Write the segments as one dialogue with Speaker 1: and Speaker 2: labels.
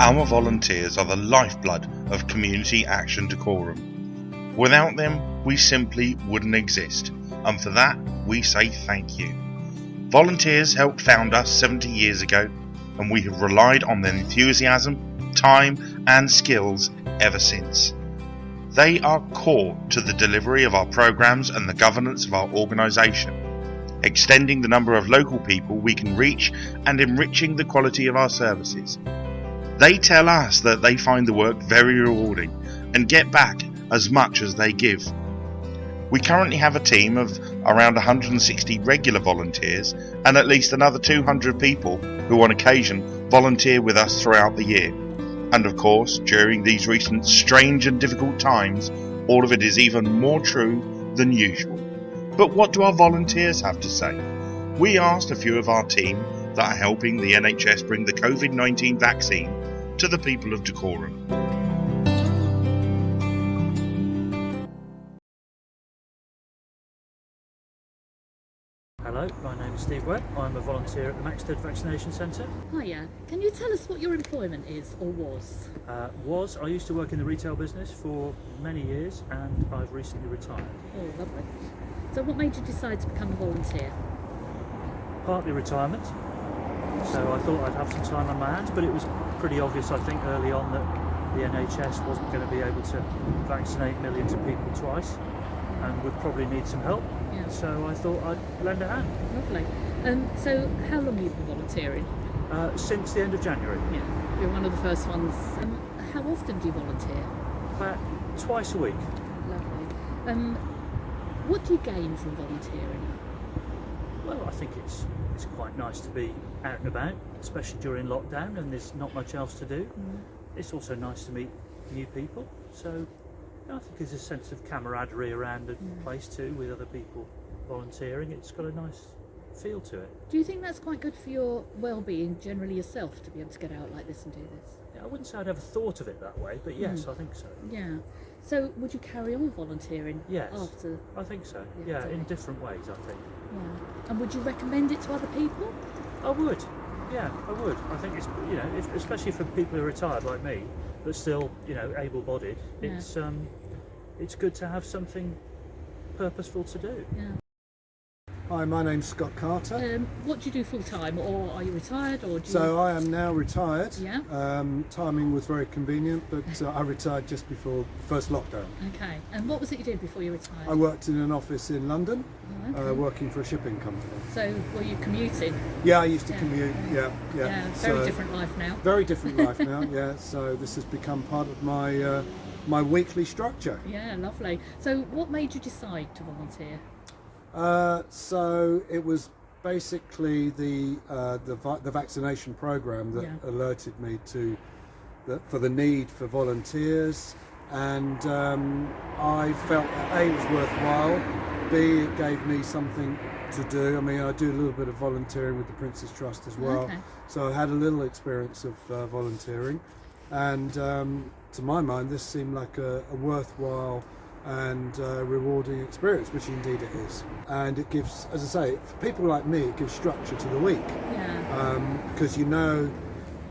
Speaker 1: Our volunteers are the lifeblood of Community Action Dacorum. Without them, we simply wouldn't exist, and for that, we say thank you. Volunteers helped found us 70 years ago, and we have relied on their enthusiasm, time, and skills ever since. They are core to the delivery of our programs and the governance of our organisation, extending the number of local people we can reach and enriching the quality of our services. They tell us that they find the work very rewarding and get back as much as they give. We currently have a team of around 160 regular volunteers and at least another 200 people who on occasion volunteer with us throughout the year. And of course, during these recent strange and difficult times, all of it is even more true than usual. But what do our volunteers have to say? We asked a few of our team that are helping the NHS bring the COVID-19 vaccine to the people of Dacorum.
Speaker 2: Hello, my name is Steve Webb. I'm a volunteer at the Maxted Vaccination Centre.
Speaker 3: Hiya, can you tell us what your employment is or was?
Speaker 2: I used to work in the retail business for many years and I've recently retired.
Speaker 3: Oh, lovely. So what made you decide to become a volunteer?
Speaker 2: Partly retirement, so I thought I'd have some time on my hands, but it was pretty obvious I think early on that the NHS wasn't going to be able to vaccinate millions of people twice and would probably need some help.
Speaker 3: Yeah.
Speaker 2: So I thought I'd lend a hand.
Speaker 3: Lovely. So how long have you been volunteering?
Speaker 2: Since the end of January.
Speaker 3: Yeah, you're one of the first ones. How often do you volunteer?
Speaker 2: About twice a week.
Speaker 3: Lovely. What do you gain from volunteering?
Speaker 2: Well, I think it's quite nice to be out and about, especially during lockdown and there's not much else to do. It's also nice to meet new people, so I think there's a sense of camaraderie around the place too, with other people volunteering. It's got a nice feel to it.
Speaker 3: Do you think that's quite good for your well-being generally yourself, to be able to get out like this and do this?
Speaker 2: Yeah, I wouldn't say I'd ever thought of it that way, but yes, I think so.
Speaker 3: Yeah. So would you carry on volunteering
Speaker 2: Yes,
Speaker 3: after?
Speaker 2: I think so. Yeah, in different ways, I think.
Speaker 3: Yeah. And would you recommend it to other people?
Speaker 2: I would. Yeah, I would. I think it's, especially for people who are retired like me, but still, able-bodied.
Speaker 3: Yeah.
Speaker 2: It's good to have something purposeful to do.
Speaker 3: Yeah.
Speaker 4: Hi, my name's Scott Carter.
Speaker 3: What do you do full time, or are you retired, or do you?
Speaker 4: So I am now retired.
Speaker 3: Yeah.
Speaker 4: Timing was very convenient, but I retired just before the first lockdown.
Speaker 3: Okay. And what was it you did before you retired?
Speaker 4: I worked in an office in London,
Speaker 3: Okay.
Speaker 4: working for a shipping company.
Speaker 3: So were you commuting?
Speaker 4: Yeah, I used to commute. Yeah.
Speaker 3: Very different life now.
Speaker 4: Very different life now. Yeah. So this has become part of my my weekly structure.
Speaker 3: Yeah, lovely. So what made you decide to volunteer?
Speaker 4: So it was basically the vaccination program that alerted me to for the need for volunteers, and I felt that A, it was worthwhile, B, it gave me something to do. I mean, I do a little bit of volunteering with the Prince's Trust as well, so I had a little experience of volunteering, and to my mind this seemed like a worthwhile and rewarding experience, which indeed it is. And it gives, as I say, for people like me, it gives structure to the week. Because you know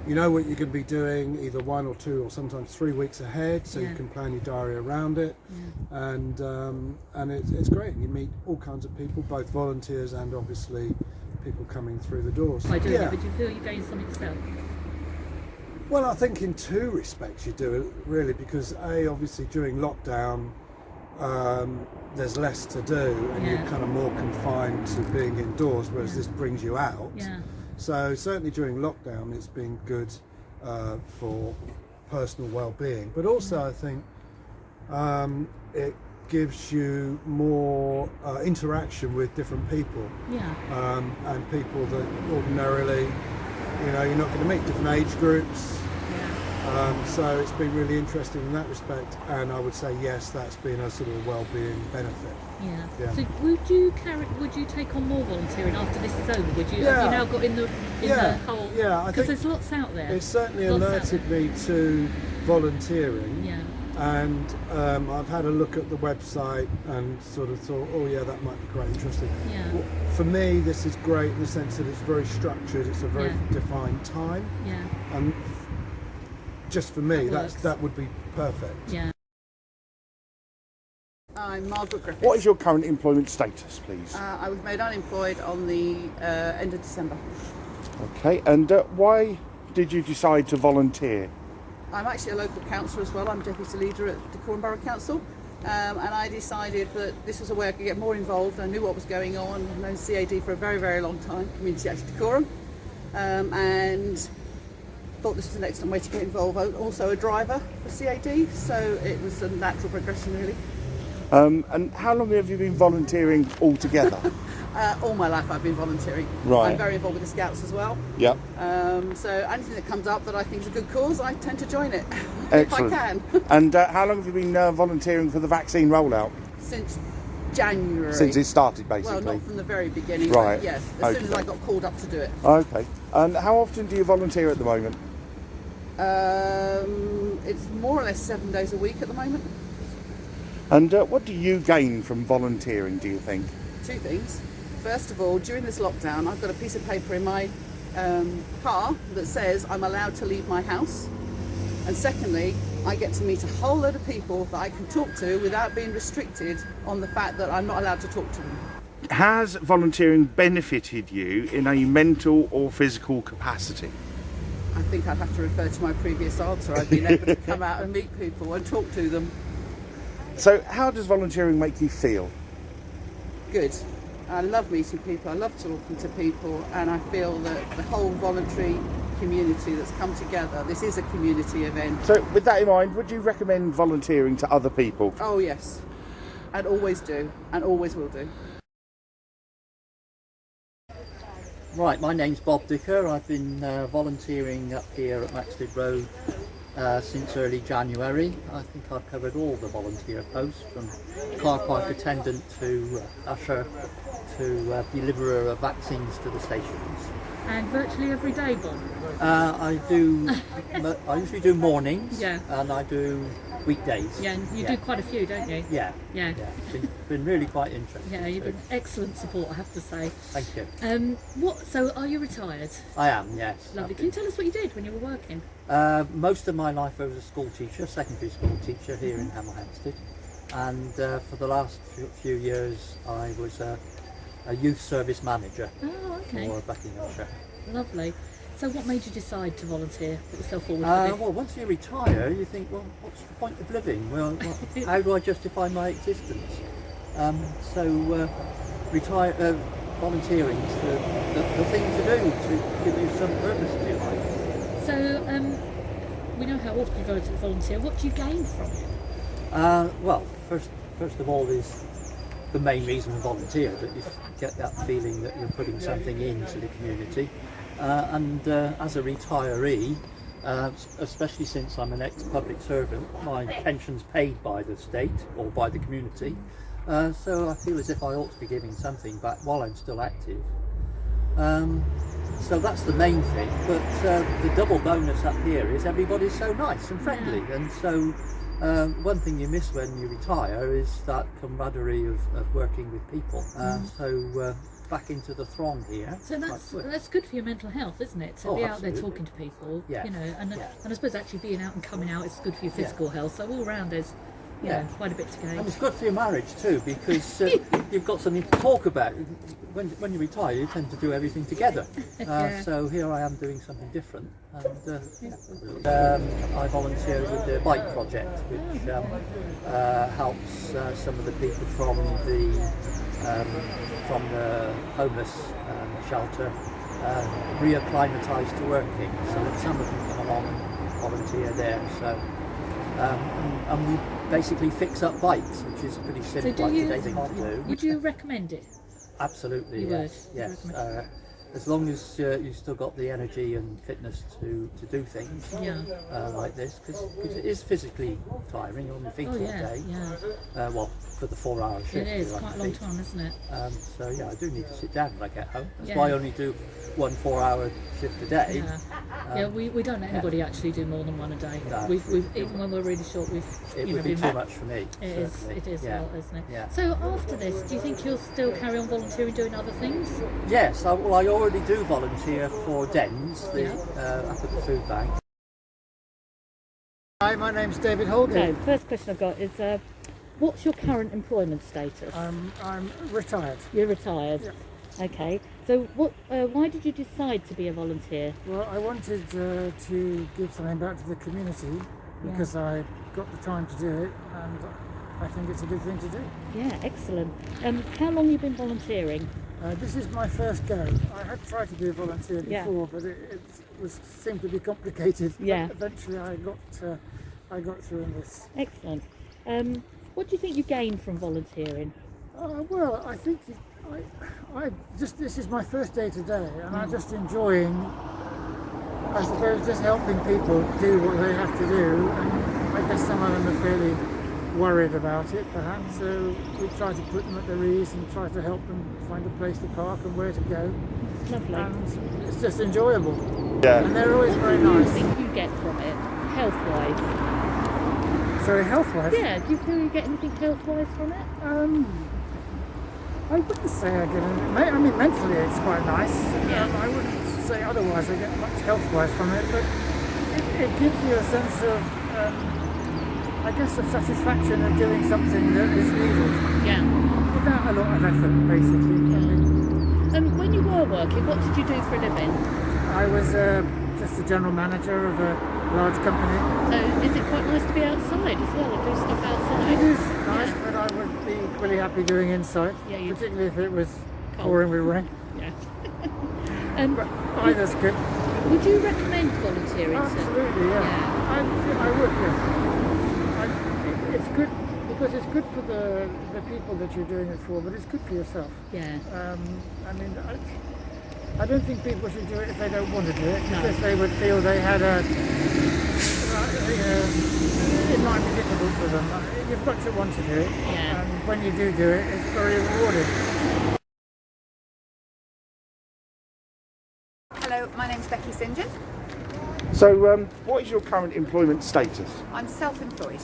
Speaker 4: what you're going to be doing either 1 or 2 or sometimes 3 weeks ahead, so you can plan your diary around it. And it's great. You meet all kinds of people, both volunteers and obviously people coming through the doors.
Speaker 3: By doing it, but you feel you gain something yourself?
Speaker 4: Well, I think in 2 respects you do it, really, because A, obviously during lockdown, there's less to do and you're kind of more confined to being indoors, whereas this brings you out. So certainly during lockdown it's been good for personal well-being, but also I think it gives you more interaction with different people, and people that ordinarily you're not going to meet, different age groups. So it's been really interesting in that respect, and I would say yes, that's been a sort of well-being benefit.
Speaker 3: So would you take on more volunteering after this is over? Would you? Have you now got in the whole? Because there's lots out there.
Speaker 4: It certainly alerted me to volunteering. And I've had a look at the website and sort of thought, oh yeah, that might be quite interesting. Well, for me, this is great in the sense that it's very structured. It's a very defined time. And just for me, that would be perfect.
Speaker 3: Yeah.
Speaker 5: I'm Margaret.
Speaker 1: What is your current employment status, please?
Speaker 5: I was made unemployed on the end of December.
Speaker 1: Okay, and why did you decide to volunteer?
Speaker 5: I'm actually a local councillor as well. I'm deputy leader at Dacorum Borough Council, and I decided that this was a way I could get more involved. I knew what was going on. I've known CAD for a very, very long time, Community Action Dacorum, and thought this was an excellent way to get involved. I was also a driver for CAD, so it was a natural progression really.
Speaker 1: And how long have you been volunteering altogether?
Speaker 5: All my life I've been volunteering.
Speaker 1: Right.
Speaker 5: I'm very involved with the Scouts as well.
Speaker 1: Yep.
Speaker 5: So anything that comes up that I think is a good cause, I tend to join it.
Speaker 1: Excellent.
Speaker 5: If I can.
Speaker 1: And how long have you been volunteering for the vaccine rollout?
Speaker 5: Since January.
Speaker 1: Since it started, basically?
Speaker 5: Well, not from the very beginning,
Speaker 1: right.
Speaker 5: But yes, as soon as I got called up to do it.
Speaker 1: Okay. And how often do you volunteer at the moment?
Speaker 5: It's more or less 7 days a week at the moment.
Speaker 1: And what do you gain from volunteering, do you think?
Speaker 5: Two things. First of all, during this lockdown, I've got a piece of paper in my car that says I'm allowed to leave my house. And secondly, I get to meet a whole load of people that I can talk to without being restricted on the fact that I'm not allowed to talk to them.
Speaker 1: Has volunteering benefited you in a mental or physical capacity?
Speaker 5: I think I'd have to refer to my previous answer. I've been able to come out and meet people and talk to them.
Speaker 1: So how does volunteering make you feel?
Speaker 5: Good. I love meeting people, I love talking to people, and I feel that the whole voluntary community that's come together, this is a community event.
Speaker 1: So with that in mind, would you recommend volunteering to other people?
Speaker 5: Oh yes, and always do, and always will do.
Speaker 2: Right, my name's Bob Dicker. I've been volunteering up here at Maxted Road since early January. I think I've covered all the volunteer posts, from car park attendant to usher to deliverer of vaccines to the stations.
Speaker 3: And virtually every day, Bob?
Speaker 2: I usually do mornings,
Speaker 3: Yeah.
Speaker 2: and I do weekdays.
Speaker 3: Yeah, and you do quite a few, don't you?
Speaker 2: Yeah.
Speaker 3: Yeah.
Speaker 2: It's been really quite interesting.
Speaker 3: Yeah, you've been excellent support, I have to say.
Speaker 2: Thank you.
Speaker 3: So are you retired?
Speaker 2: I am, yes.
Speaker 3: Lovely. Can you tell us what you did when you were working?
Speaker 2: Most of my life I was a school teacher, secondary school teacher here in Hemel Hempstead, and for the last few years I was a youth service manager for Buckinghamshire.
Speaker 3: Lovely. So what made you decide to volunteer, put yourself forward for
Speaker 2: Well, once you retire, you think, well, what's the point of living? Well, how do I justify my existence? Volunteering is the thing to do to give you some purpose to your life.
Speaker 3: So we know how often you volunteer. What do you gain from it?
Speaker 2: Well, first of all is the main reason to volunteer, that you get that feeling that you're putting something into the community. And as a retiree, especially since I'm an ex-public servant, my pension's paid by the state or by the community, so I feel as if I ought to be giving something back while I'm still active. So that's the main thing, but the double bonus up here is everybody's so nice and friendly, and so one thing you miss when you retire is that camaraderie of working with people. So back into the throng here.
Speaker 3: So that's good for your mental health, isn't it? To be out there talking to people,
Speaker 2: yeah.
Speaker 3: You know, and I suppose actually being out and coming out is good for your physical health. So all round there's quite a bit to gain.
Speaker 2: And it's good for your marriage too, because you've got something to talk about. When you retire, you tend to do everything together. So here I am doing something different. And I volunteer with the Bike Project, which helps some of the people from the homeless shelter reacclimatise to working. So that some of them come along and volunteer there. So and we basically fix up bikes, which is pretty simple.
Speaker 3: So would you recommend it?
Speaker 2: Absolutely, yes. As long as you've still got the energy and fitness to do things like this, because it is physically tiring. You're on your feet all day. Well, for the 4-hour shift.
Speaker 3: It is quite a long time, isn't it?
Speaker 2: So I do need to sit down when I get home. That's why I only do one 4-hour shift a day.
Speaker 3: We don't let anybody actually do more than one a day.
Speaker 2: No.
Speaker 3: We've even when we're really short,
Speaker 2: it would be too much for me.
Speaker 3: It is a lot, isn't it?
Speaker 2: Yeah.
Speaker 3: So after this, do you think you'll still carry on volunteering, doing other things?
Speaker 2: Yes, I already do volunteer for DENS, up at the food bank.
Speaker 6: Hi, my name's David Holgate.
Speaker 3: So, first question I've got is, what's your current employment status?
Speaker 6: I'm retired.
Speaker 3: You're retired?
Speaker 6: Yeah.
Speaker 3: Okay. So, why did you decide to be a volunteer?
Speaker 6: Well, I wanted to give something back to the community because I got the time to do it, and I think it's a good thing to do.
Speaker 3: Yeah, excellent. How long have you been volunteering?
Speaker 6: This is my first go. I had tried to be a volunteer before, but it seemed to be complicated.
Speaker 3: Yeah.
Speaker 6: But eventually, I got through in this.
Speaker 3: Excellent. What do you think you gained from volunteering?
Speaker 6: Well, I think this is my first day today, and I'm just enjoying, I suppose, just helping people do what they have to do. And I guess some of them are fairly worried about it, perhaps, so we try to put them at their ease and try to help them find a place to park and where to go.
Speaker 3: Lovely.
Speaker 6: And it's just enjoyable.
Speaker 1: Yeah.
Speaker 6: And they're always very
Speaker 3: What do you
Speaker 6: nice.
Speaker 3: think you get from it, health-wise?
Speaker 6: Sorry, health-wise?
Speaker 3: Yeah, do you feel you get anything health-wise from it?
Speaker 6: I wouldn't say I get anything. I mean, mentally it's quite nice.
Speaker 3: Yeah.
Speaker 6: I wouldn't say otherwise I get much health-wise from it, but it gives you a sense of, I guess, of satisfaction of doing something that is needed.
Speaker 3: Yeah.
Speaker 6: Without a lot of effort, basically.
Speaker 3: And when you were working, what did you do for a living?
Speaker 6: I was just the general manager of a large company.
Speaker 3: So is it quite nice to be outside as well and do stuff outside?
Speaker 6: It is nice, but I would be equally happy doing inside, particularly if it was pouring with rain.
Speaker 3: Yeah.
Speaker 6: But either's good.
Speaker 3: Would you recommend volunteering?
Speaker 6: Absolutely, yeah. I would, yeah. It's good because it's good for the people that you're doing it for, but it's good for yourself.
Speaker 3: Yeah.
Speaker 6: I mean, I don't think people should do it if they don't want to do it, because they would feel they had it might be difficult for them. You've got to want to do it, and when you do it, it's very rewarding.
Speaker 7: Hello, my name's Becky St John.
Speaker 1: So, what is your current employment status?
Speaker 7: I'm self-employed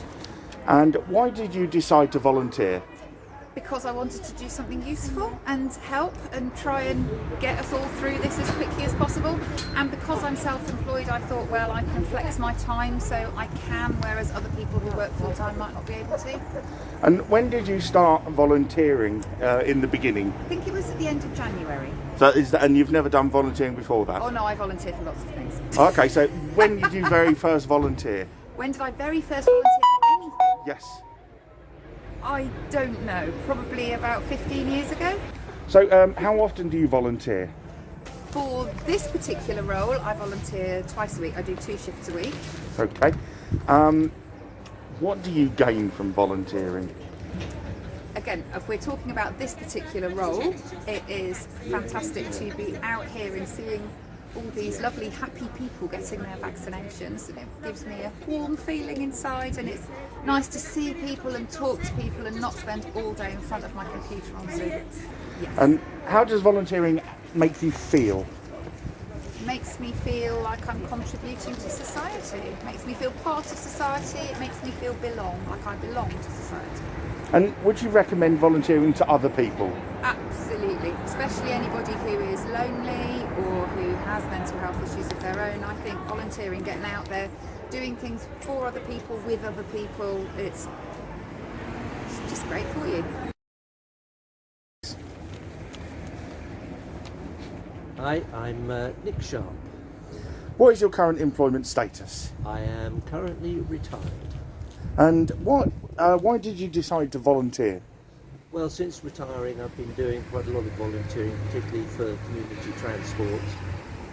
Speaker 1: And why did you decide to volunteer?
Speaker 7: because I wanted to do something useful and help and try and get us all through this as quickly as possible. And because I'm self-employed, I thought, well, I can flex my time so I can, whereas other people who work full-time might not be able to.
Speaker 1: And when did you start volunteering in the beginning?
Speaker 7: I think it was at the end of January.
Speaker 1: So and you've never done volunteering before that?
Speaker 7: Oh no, I volunteer for lots of things.
Speaker 1: Okay, so when did you very first volunteer?
Speaker 7: When did I very first volunteer for anything?
Speaker 1: Yes.
Speaker 7: I don't know, probably about 15 years ago.
Speaker 1: So how often do you volunteer?
Speaker 7: For this particular role, I volunteer twice a week. I do 2 shifts a week.
Speaker 1: Okay. What do you gain from volunteering?
Speaker 7: Again, if we're talking about this particular role, it is fantastic to be out here and seeing all these lovely happy people getting their vaccinations, and it gives me a warm feeling inside, and it's nice to see people and talk to people and not spend all day in front of my computer on Zoom. Yes.
Speaker 1: And how does volunteering make you feel?
Speaker 7: It makes me feel like I'm contributing to society. It makes me feel part of society. It makes me feel like I belong to society.
Speaker 1: And would you recommend volunteering to other people?
Speaker 7: Absolutely, especially anybody who is lonely or who has mental health issues of their own. I think volunteering, getting out there, doing things for other people, with other people, it's just great for you.
Speaker 8: Hi, I'm Nick Sharp.
Speaker 1: What is your current employment status?
Speaker 8: I am currently retired.
Speaker 1: And why did you decide to volunteer?
Speaker 8: Well, since retiring, I've been doing quite a lot of volunteering, particularly for community transport.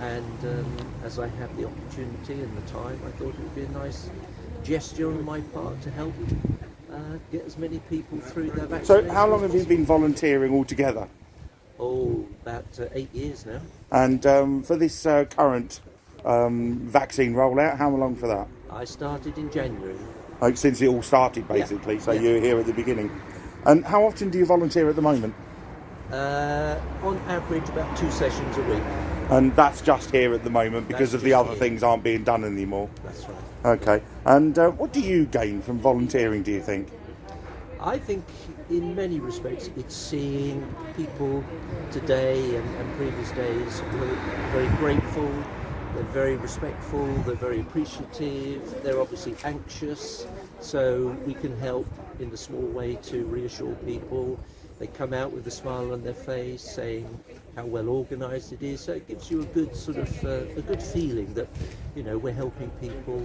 Speaker 8: And as I have the opportunity and the time, I thought it would be a nice gesture on my part to help get as many people through their vaccination.
Speaker 1: So how long have you been volunteering altogether?
Speaker 8: Oh, about 8 years now.
Speaker 1: And for this current vaccine rollout, how long for that?
Speaker 8: I started in January.
Speaker 1: Like since it all started, basically, so you're here at the beginning. And how often do you volunteer at the moment?
Speaker 8: On average, about 2 sessions a week.
Speaker 1: And that's just here at the moment because
Speaker 8: That's
Speaker 1: of the
Speaker 8: just
Speaker 1: other
Speaker 8: here.
Speaker 1: things aren't being done anymore?
Speaker 8: That's right.
Speaker 1: Okay. And what do you gain from volunteering, do you think?
Speaker 8: I think in many respects it's seeing people today and previous days who are very grateful, they're They're very respectful, they're very appreciative, they're obviously anxious, so we can help in the small way to reassure people. They come out with a smile on their face saying how well organised it is, so it gives you a good sort of a good feeling that, you know, we're helping people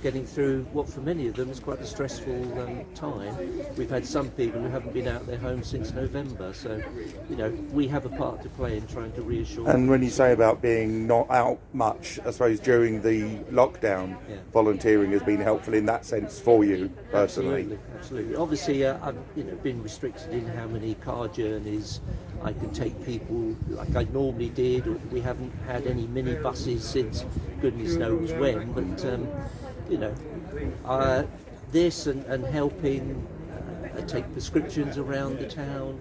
Speaker 8: getting through what for many of them is quite a stressful time. We've had some people who haven't been out of their homes since November, so, you know, we have a part to play in trying to reassure.
Speaker 1: And when you say about being not out much, I suppose during the lockdown, volunteering has been helpful in that sense for you personally.
Speaker 8: Absolutely. Obviously, I've been restricted in how many car journeys I can take people like I normally did. We haven't had any mini buses since goodness knows when, but this and helping take prescriptions around the town.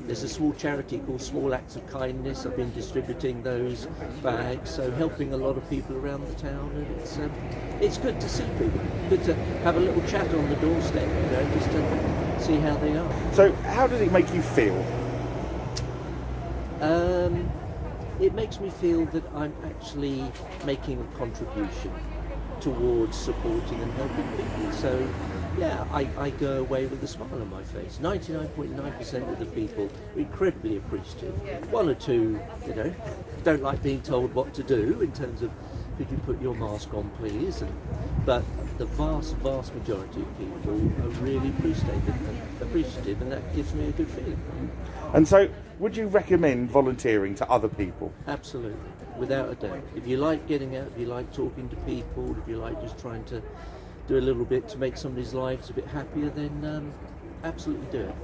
Speaker 8: There's a small charity called Small Acts of Kindness. I've been distributing those bags, so helping a lot of people around the town, and it's good to see people. Good to have a little chat on the doorstep, you know, just to see how they are.
Speaker 1: So, how does it make you feel?
Speaker 8: It makes me feel that I'm actually making a contribution towards supporting and helping people. So, yeah, I go away with a smile on my face. 99.9% of the people are incredibly appreciative. One or two, you know, don't like being told what to do in terms of, could you put your mask on, please? But the vast majority of people are really appreciative, and that gives me a good feeling.
Speaker 1: And so, would you recommend volunteering to other people?
Speaker 8: Absolutely, without a doubt. If you like getting out, if you like talking to people, if you like just trying to do a little bit to make somebody's lives a bit happier, then absolutely do it.